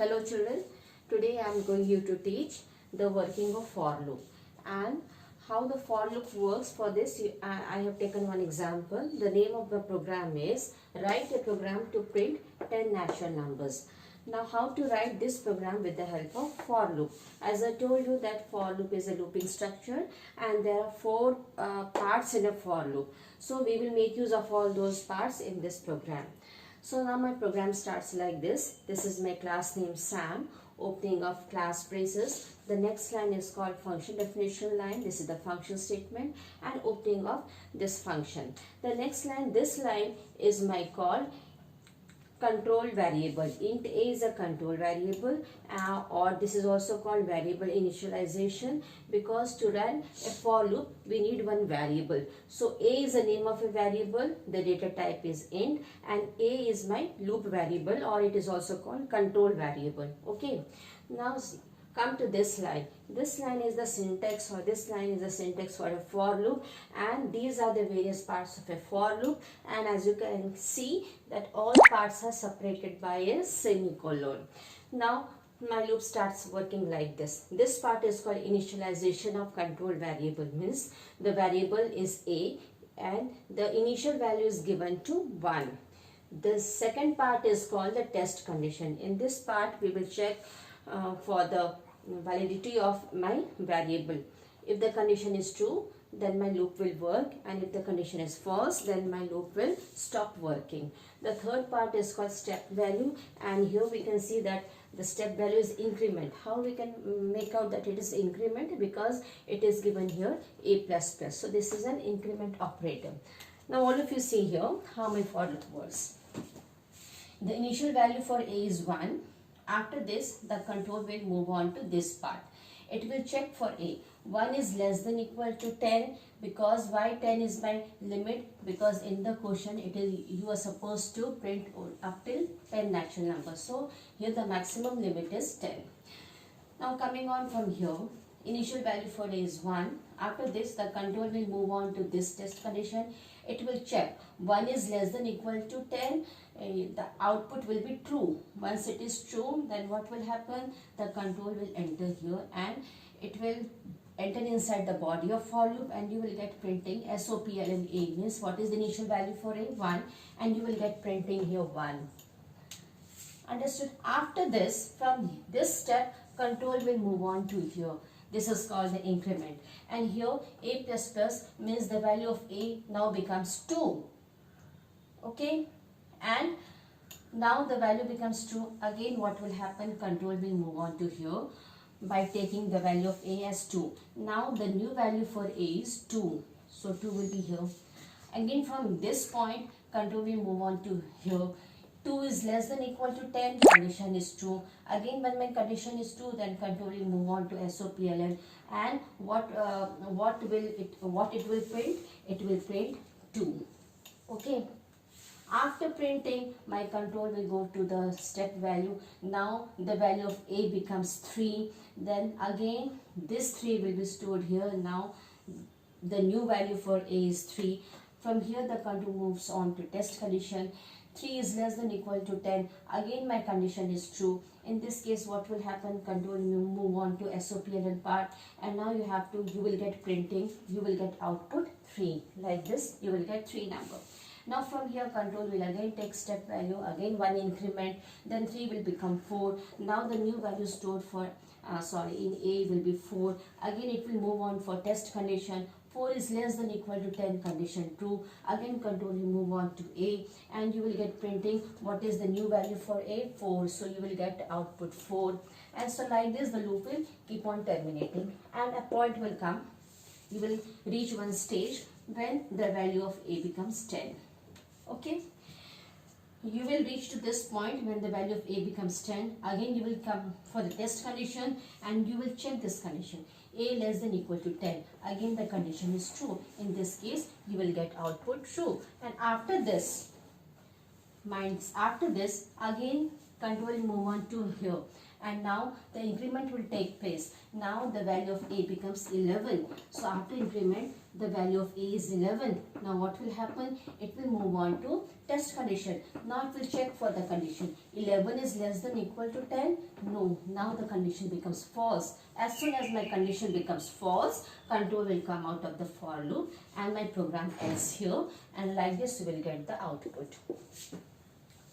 Hello children, today I am going you to teach the working of for loop and how the for loop works. For this I have taken one example. The name of the program is write a program to print 10 natural numbers. Now how to write this program with the help of for loop. As I told you that for loop is a looping structure and there are four parts in a for loop. So we will make use of all those parts in this program. So now my program starts like this. This is my class name Sam, opening of class braces. The next line is called function definition line. This is the function statement and opening of this function. The next line, this line is my call control variable. Int a is a control variable or this is also called variable initialization, because to run a for loop we need one variable. So a is the name of a variable, the data type is int, and a is my loop variable or it is also called control variable. Okay, now come to this line. This line is the syntax, or this line is the syntax for a for loop, and these are the various parts of a for loop. And as you can see that all parts are separated by a semicolon. Now my loop starts working like this. This part is called initialization of control variable, means the variable is a and the initial value is given to 1. The second part is called the test condition. In this part we will check for the validity of my variable. If the condition is true, then my loop will work, and if the condition is false, then my loop will stop working. The third part is called step value, and here we can see that the step value is increment. How we can make out that it is increment? Because it is given here a++. So this is an increment operator. Now all of you see here how my for loop works. The initial value for a is 1. After this, the control will move on to this part. It will check for a. 1 is less than equal to 10, because why 10 is my limit? Because in the question it is, you are supposed to print up till 10 natural numbers. So here the maximum limit is 10. Now coming on from here, initial value for a is 1. After this, the control will move on to this test condition. It will check 1 is less than equal to 10. The output will be true. Once it is true, then what will happen? The control will enter here and it will enter inside the body of for loop, and you will get printing SOPLN A, means what is the initial value for a? 1, and you will get printing here 1. Understood? After this, from this step, control will move on to here. This is called the increment, and here a++ means the value of a now becomes 2. Okay, and now the value becomes true. Again what will happen? Control will move on to here by taking the value of a as 2. Now the new value for a is 2. So 2 will be here. Again from this point, control will move on to here. 2 is less than equal to 10, condition is true. Again when my condition is true, then control will move on to SOPLN, and what it will print? It will print 2. Okay. After printing, my control will go to the step value. Now the value of a becomes 3. Then again this 3 will be stored here. Now the new value for a is 3. From here the control moves on to test condition. 3 is less than equal to 10. Again my condition is true. In this case what will happen? Control will move on to SOPLN part, and now you will get printing, you will get output 3. Like this you will get 3 number. Now from here control will again take step value, again 1 increment, then 3 will become 4. Now the new value stored for in a will be 4. Again it will move on for test condition. 4 is less than equal to 10, condition true. Again control will move on to a, and you will get printing what is the new value for a? 4. So you will get output 4, and so like this the loop will keep on terminating, and a point will come. You will reach one stage when the value of a becomes 10. Okay, you will reach to this point when the value of a becomes 10. Again you will come for the test condition and you will check this condition, a less than equal to 10. Again the condition is true. In this case you will get output true. And after this again control will move on to here, and now the increment will take place. Now the value of a becomes 11. So after increment, the value of a is 11. Now what will happen? It will move on to test condition. Now it will check for the condition. 11 is less than equal to 10? No. Now the condition becomes false. As soon as my condition becomes false, control will come out of the for loop and my program ends here, and like this we will get the output.